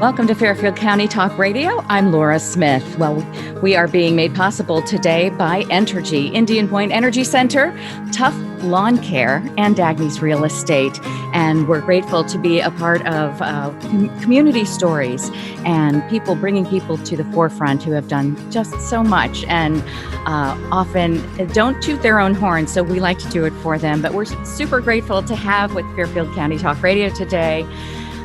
Welcome to Fairfield County Talk Radio. I'm Laura Smith. Well, we are being made possible today by Entergy, Indian Point Energy Center, Tough Lawn Care, and Dagny's Real Estate. And we're grateful to be a part of community stories and people bringing people to the forefront who have done just so much and often don't toot their own horn. So we like to do it for them. But we're super grateful to have with Fairfield County Talk Radio today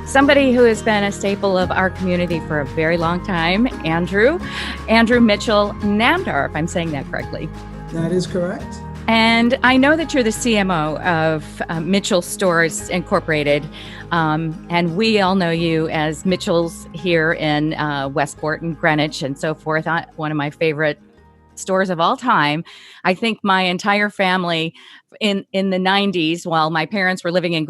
somebody who has been a staple of our community for a very long time, Andrew Mitchell Namdar, if I'm saying that correctly. That is correct. And I know that you're the CMO of Mitchell Stores Incorporated, and we all know you as Mitchell's here in Westport and Greenwich and so forth. One of my favorite stores of all time. I think my entire family in the 90s, while my parents were living in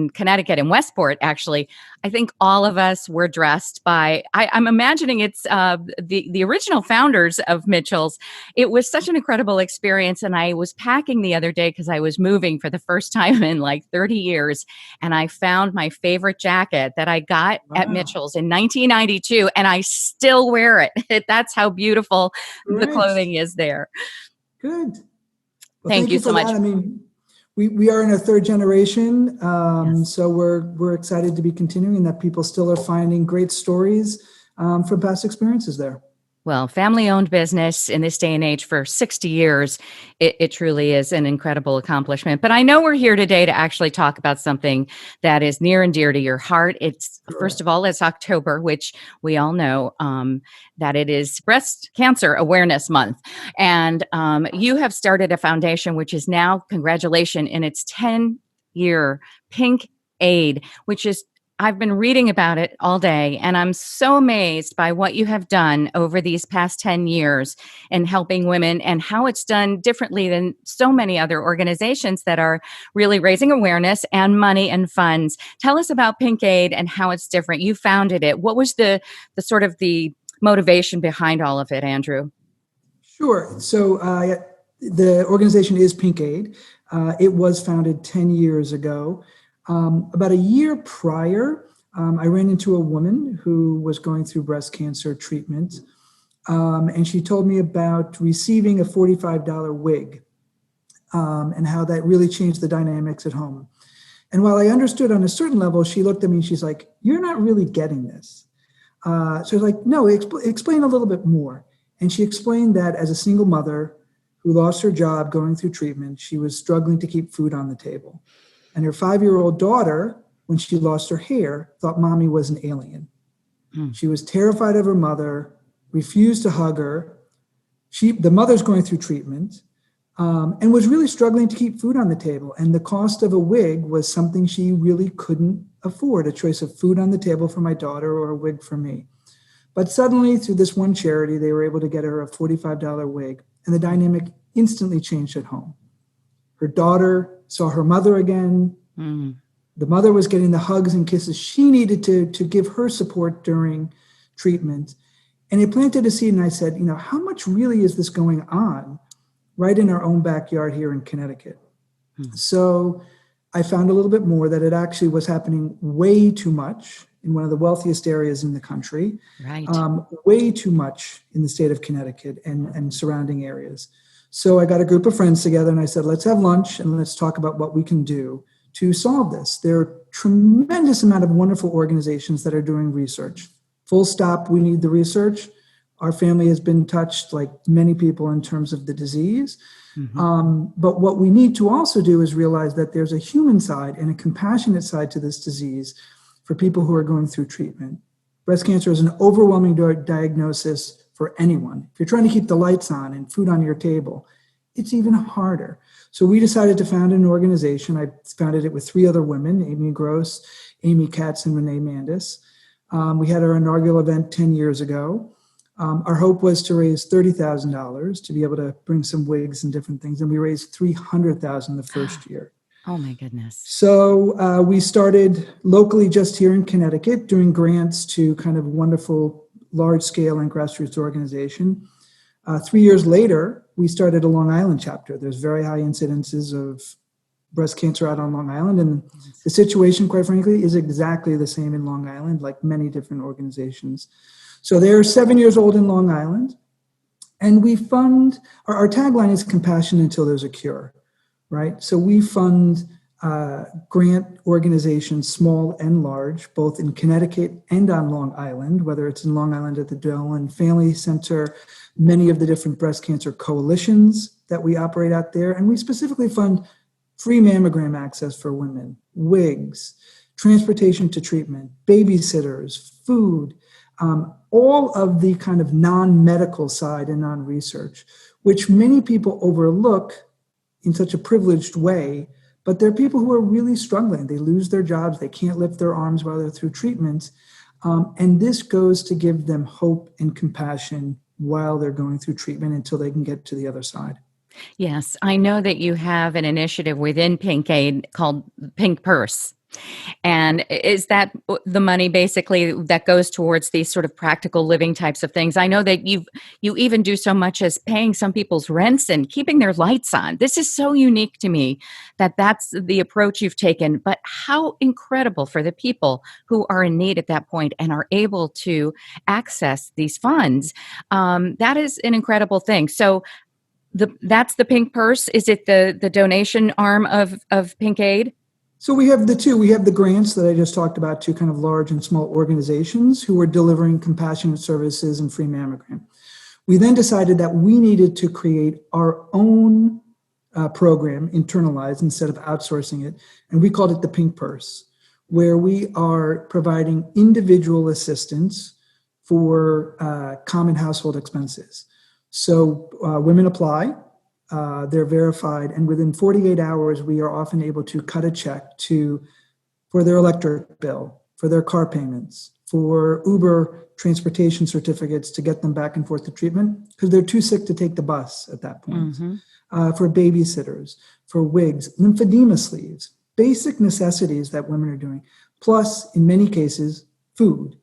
Connecticut, in Westport, actually, I think all of us were dressed by, I'm imagining it's the original founders of Mitchell's. It was such an incredible experience. And I was packing the other day because I was moving for the first time in like 30 years. And I found my favorite jacket that I got at Mitchell's in 1992. And I still wear it. That's how beautiful the clothing is there. Good. Well, thank you so much. I mean, we are in our third generation, yes. So we're excited to be continuing, and that people still are finding great stories from past experiences there. Well, family-owned business in this day and age for 60 years, it truly is an incredible accomplishment. But I know we're here today to actually talk about something that is near and dear to your heart. It's First of all, it's October, which we all know that it is Breast Cancer Awareness Month. And you have started a foundation, which is now, congratulations, in its 10-year Pink Aid, which is, I've been reading about it all day, and I'm so amazed by what you have done over these past 10 years in helping women and how it's done differently than so many other organizations that are really raising awareness and money and funds. Tell us about Pink Aid and how it's different. You founded it. What was the sort of the motivation behind all of it, Andrew? Sure. So the organization is Pink Aid. It was founded 10 years ago. About a year prior, I ran into a woman who was going through breast cancer treatment, and she told me about receiving a $45 wig and how that really changed the dynamics at home. And while I understood on a certain level, she looked at me and she's like, "You're not really getting this." So I was like, "No, explain a little bit more." And she explained that as a single mother who lost her job going through treatment, she was struggling to keep food on the table. And her 5-year-old daughter, when she lost her hair, thought mommy was an alien. She was terrified of her mother, refused to hug her. The mother's going through treatment and was really struggling to keep food on the table. And the cost of a wig was something she really couldn't afford, a choice of food on the table for my daughter or a wig for me. But suddenly, through this one charity, they were able to get her a $45 wig, and the dynamic instantly changed at home. Her daughter saw her mother again. The mother was getting the hugs and kisses she needed to give her support during treatment. And it planted a seed, and I said, how much really is this going on right in our own backyard here in Connecticut? So I found a little bit more that it actually was happening way too much in one of the wealthiest areas in the country, way too much in the state of Connecticut and surrounding areas. So I got a group of friends together and I said, let's have lunch and let's talk about what we can do to solve this. There are a tremendous amount of wonderful organizations that are doing research. Full stop, we need the research. Our family has been touched, like many people, in terms of the disease. But what we need to also do is realize that there's a human side and a compassionate side to this disease for people who are going through treatment. Breast cancer is an overwhelming diagnosis for anyone. If you're trying to keep the lights on and food on your table, it's even harder. So we decided to found an organization. I founded it with 3 other women, Amy Gross, Amy Katz, and Renee Mandis. We had our inaugural event 10 years ago. Our hope was to raise $30,000 to be able to bring some wigs and different things. And we raised $300,000 the first year. Oh my goodness. So we started locally just here in Connecticut, doing grants to kind of wonderful large scale and grassroots organization. 3 years later, we started a Long Island chapter. There's very high incidences of breast cancer out on Long Island. And the situation, quite frankly, is exactly the same in Long Island, like many different organizations. So they're 7 years old in Long Island. And we fund, our tagline is compassion until there's a cure, right? So we fund grant organizations, small and large, both in Connecticut and on Long Island, whether it's in Long Island at the Dolan Family Center, many of the different breast cancer coalitions that we operate out there. And we specifically fund free mammogram access for women, wigs, transportation to treatment, babysitters, food, all of the kind of non-medical side and non-research, which many people overlook in such a privileged way. But there are people who are really struggling. They lose their jobs. They can't lift their arms while they're through treatment. And this goes to give them hope and compassion while they're going through treatment until they can get to the other side. Yes, I know that you have an initiative within Pink Aid called Pink Purse. And is that the money basically that goes towards these sort of practical living types of things? I know that you even do so much as paying some people's rents and keeping their lights on. This is so unique to me that that's the approach you've taken. But how incredible for the people who are in need at that point and are able to access these funds. That is an incredible thing. So that's the Pink Purse. Is it the donation arm of Pink Aid? So we have the two. We have the grants that I just talked about to kind of large and small organizations who are delivering compassionate services and free mammogram. We then decided that we needed to create our own program, internalized instead of outsourcing it. And we called it the Pink Purse, where we are providing individual assistance for common household expenses. So women apply. They're verified, and within 48 hours, we are often able to cut a check for their electric bill, for their car payments, for Uber transportation certificates to get them back and forth to treatment because they're too sick to take the bus at that point. Mm-hmm. For babysitters, for wigs, lymphedema sleeves, basic necessities that women are doing, plus in many cases, food,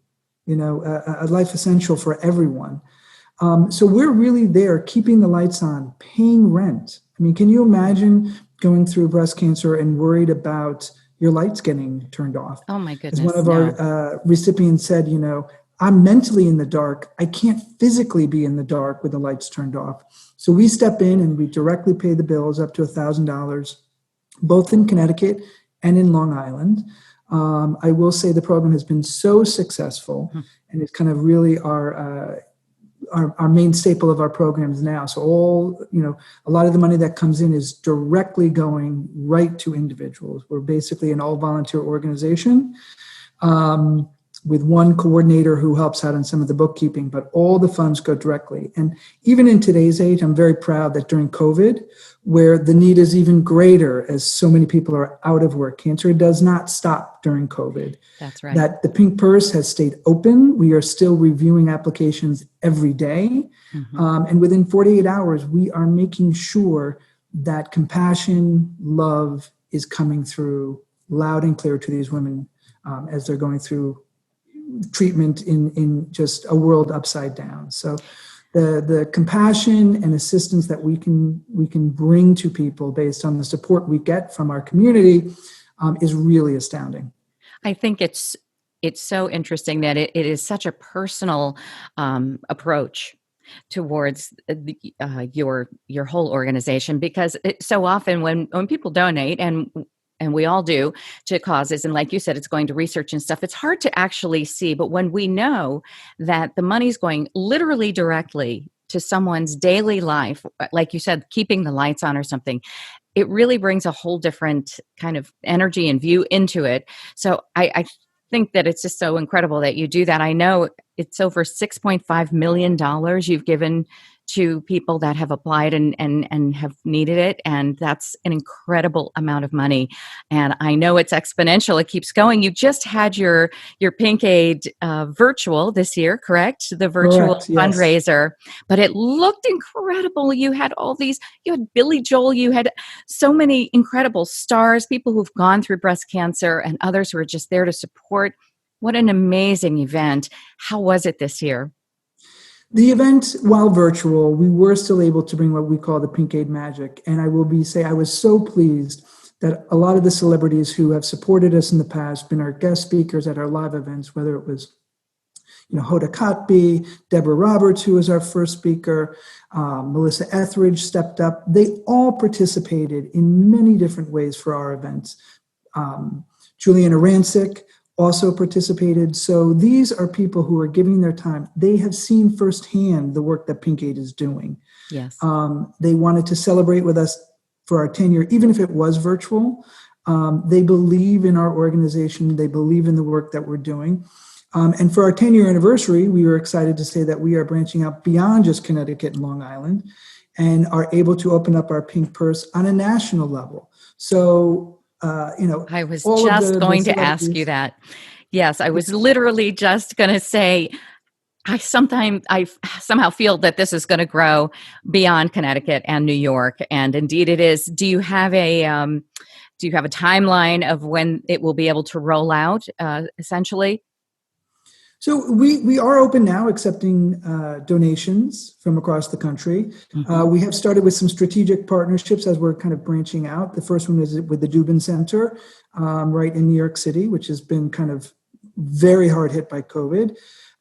a life essential for everyone. So we're really there, keeping the lights on, paying rent. I mean, can you imagine going through breast cancer and worried about your lights getting turned off? Oh my goodness. As one of our recipients said, I'm mentally in the dark. I can't physically be in the dark with the lights turned off. So we step in and we directly pay the bills up to $1,000, both in Connecticut and in Long Island. I will say the program has been so successful, and it's kind of really our main staple of our programs now. So a lot of the money that comes in is directly going right to individuals. We're basically an all volunteer organization with one coordinator who helps out on some of the bookkeeping, but all the funds go directly. And even in today's age, I'm very proud that during COVID, where the need is even greater as so many people are out of work, cancer does not stop during COVID. That's right. That the Pink Purse has stayed open. We are still reviewing applications every day. Mm-hmm. And within 48 hours, we are making sure that compassion, love is coming through loud and clear to these women as they're going through treatment in just a world upside down. So the compassion and assistance that we can bring to people based on the support we get from our community is really astounding. I think it's so interesting that it is such a personal approach towards your whole organization, because so often when people donate, and we all do, to causes, and like you said, it's going to research and stuff, it's hard to actually see. But when we know that the money's going literally directly to someone's daily life, like you said, keeping the lights on or something, it really brings a whole different kind of energy and view into it. So I think that it's just so incredible that you do that. I know it's over $6.5 million you've given to people that have applied and have needed it. And that's an incredible amount of money. And I know it's exponential. It keeps going. You just had your Pink Aid virtual this year, correct? The virtual Correct, yes. Fundraiser, but it looked incredible. You had you had Billy Joel, you had so many incredible stars, people who've gone through breast cancer and others who are just there to support. What an amazing event. How was it this year? The event, while virtual, we were still able to bring what we call the Pink Aid magic. And I will say I was so pleased that a lot of the celebrities who have supported us in the past, been our guest speakers at our live events, whether it was Hoda Kotb, Deborah Roberts, who was our first speaker, Melissa Etheridge stepped up. They all participated in many different ways for our events. Juliana Rancic also participated. So these are people who are giving their time. They have seen firsthand the work that Pink Aid is doing. Yes. They wanted to celebrate with us for our 10-year, even if it was virtual. They believe in our organization. They believe in the work that we're doing. And for our 10-year anniversary, we were excited to say that we are branching out beyond just Connecticut and Long Island and are able to open up our Pink Purse on a national level. So, I was just going to ask you that. Yes, I was literally just going to say, I somehow feel that this is going to grow beyond Connecticut and New York, and indeed it is. Do you have a timeline of when it will be able to roll out, essentially? So we are open now, accepting donations from across the country. Mm-hmm. We have started with some strategic partnerships as we're kind of branching out. The first one is with the Dubin Center, right in New York City, which has been kind of very hard hit by COVID.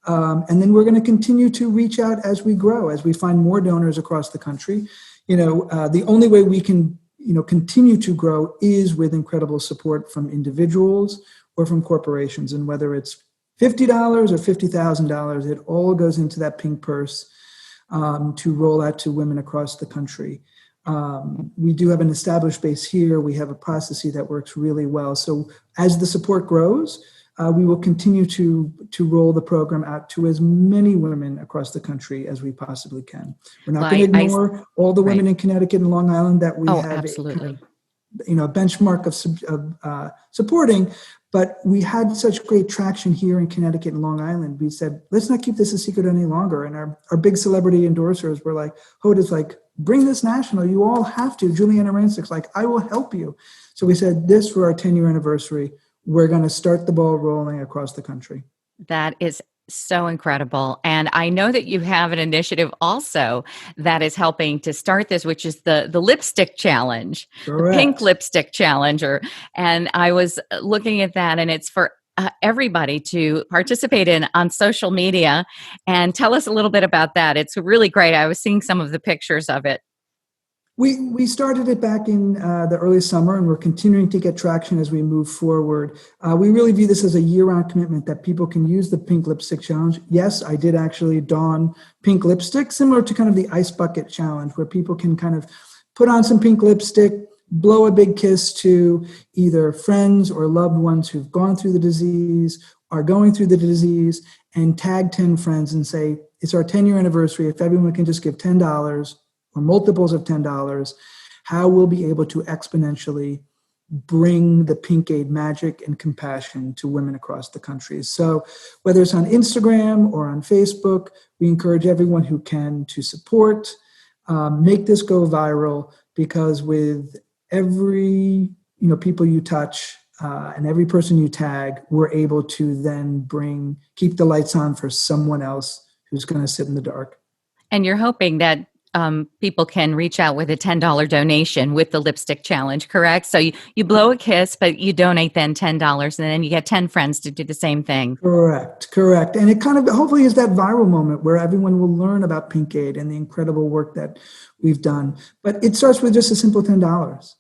And then we're going to continue to reach out as we grow, as we find more donors across the country. The only way we can, continue to grow is with incredible support from individuals or from corporations. And whether it's $50 or $50,000, it all goes into that Pink Purse to roll out to women across the country. We do have an established base here. We have a process that works really well. So as the support grows, we will continue to roll the program out to as many women across the country as we possibly can. We're not going to ignore all the women in Connecticut and Long Island that we have absolutely. A benchmark of supporting, but we had such great traction here in Connecticut and Long Island. We said, let's not keep this a secret any longer. And our big celebrity endorsers were like, Hoda's like, bring this national. You all have to. Juliana Rancic's like, I will help you. So we said this for our 10-year anniversary. We're going to start the ball rolling across the country. That is so incredible. And I know that you have an initiative also that is helping to start this, which is the lipstick challenge, Correct. The pink lipstick challenge. And I was looking at that, and it's for everybody to participate in on social media. And tell us a little bit about that. It's really great. I was seeing some of the pictures of it. We started it back in the early summer, and we're continuing to get traction as we move forward. We really view this as a year-round commitment that people can use the Pink Lipstick Challenge. Yes, I did actually don pink lipstick, similar to kind of the Ice Bucket Challenge, where people can kind of put on some pink lipstick, blow a big kiss to either friends or loved ones who've gone through the disease, are going through the disease, and tag 10 friends and say, it's our 10-year anniversary. If everyone can just give $10, or multiples of $10, how we'll be able to exponentially bring the Pink Aid magic and compassion to women across the country. So whether it's on Instagram or on Facebook, we encourage everyone who can to support, make this go viral, because with every people you touch and every person you tag, we're able to then keep the lights on for someone else who's going to sit in the dark. And you're hoping that people can reach out with a $10 donation with the lipstick challenge, correct? So you blow a kiss, but you donate then $10, and then you get 10 friends to do the same thing. Correct. And it kind of hopefully is that viral moment where everyone will learn about Pink Aid and the incredible work that we've done. But it starts with just a simple $10.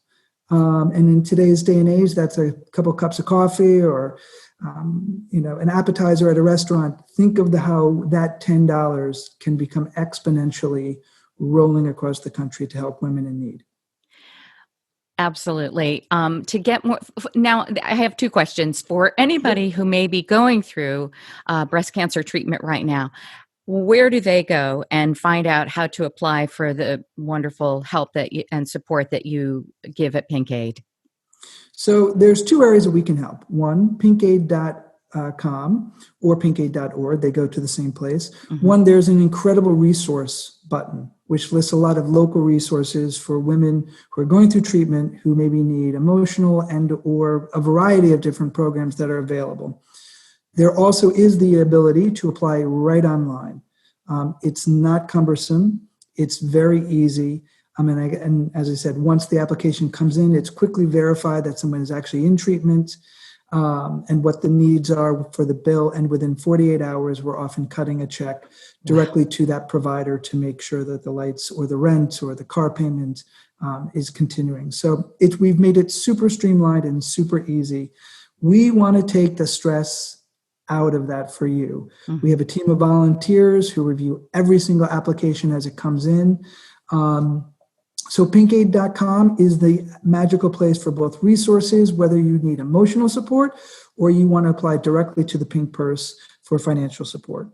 And in today's day and age, that's a couple cups of coffee or an appetizer at a restaurant. Think of how that $10 can become exponentially rolling across the country to help women in need. Absolutely. To get more, now I have two questions for anybody who may be going through breast cancer treatment right now. Where do they go and find out how to apply for the wonderful help and support that you give at Pink Aid? So there's two areas that we can help. One, pinkaid.com or pinkaid.org. They go to the same place. Mm-hmm. One, there's an incredible resource button, which lists a lot of local resources for women who are going through treatment, who maybe need emotional and or a variety of different programs that are available. There also is the ability to apply right online. It's not cumbersome. It's very easy. And as I said, once the application comes in, it's quickly verified that someone is actually in treatment and what the needs are for the bill. And within 48 hours, we're often cutting a check directly to that provider to make sure that the lights or the rent or the car payment is continuing. So we've made it super streamlined and super easy. We want to take the stress out of that for you. We have a team of volunteers who review every single application as it comes in. So pinkaid.com is the magical place for both resources, whether you need emotional support or you want to apply directly to the Pink Purse for financial support.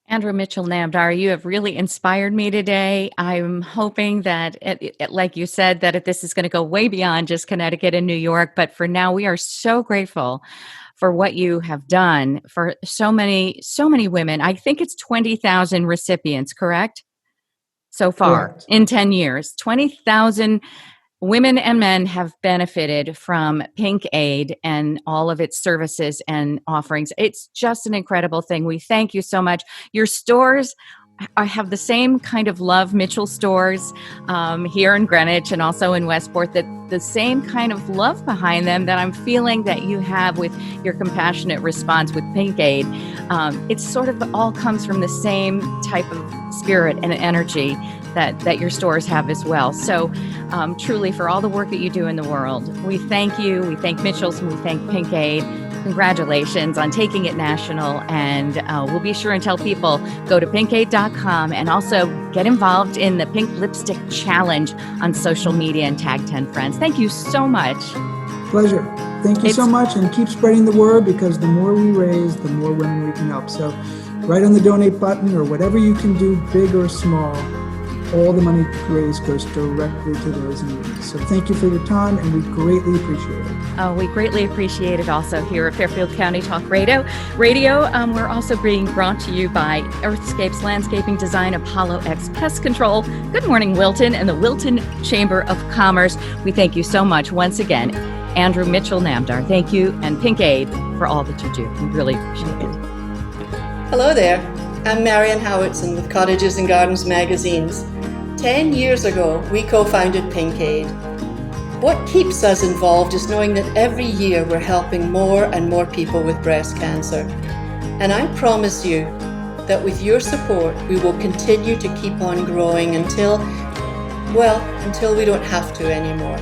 Andrew Mitchell Namdar, you have really inspired me today. I'm hoping that, like you said, that this is going to go way beyond just Connecticut and New York. But for now, we are so grateful for what you have done for so many women. I think it's 20,000 recipients, correct? So far, Correct. in 10 years, 20,000 women and men have benefited from Pink Aid and all of its services and offerings. It's just an incredible thing. We thank you so much. Your stores have the same kind of love, Mitchell stores here in Greenwich and also in Westport, that the same kind of love behind them that I'm feeling that you have with your compassionate response with Pink Aid. It sort of all comes from the same type of spirit and energy that your stores have as well. So truly, for all the work that you do in the world, we thank you. We thank Mitchell's and we thank Pink Aid. Congratulations on taking it national. And we'll be sure and tell people, go to pinkaid.com and also get involved in the Pink Lipstick Challenge on social media and tag 10 friends. Thank you so much. Pleasure. Thank you so much, and keep spreading the word, because the more we raise, the more women we can help. So right on the donate button or whatever you can do, big or small, all the money raised goes directly to those in need. So thank you for your time, and we greatly appreciate it. Oh, we greatly appreciate it also here at Fairfield County Talk Radio. We're also being brought to you by Earthscapes Landscaping Design, Apollo X Pest Control, Good Morning Wilton, and the Wilton Chamber of Commerce. We thank you so much once again. Andrew Mitchell Namdar, thank you, and Pink Aid for all that you do. We really appreciate it. Hello there. I'm Marian Howitson with Cottages and Gardens magazines. 10 years ago, we co-founded Pink Aid. What keeps us involved is knowing that every year we're helping more and more people with breast cancer. And I promise you that with your support, we will continue to keep on growing until we don't have to anymore.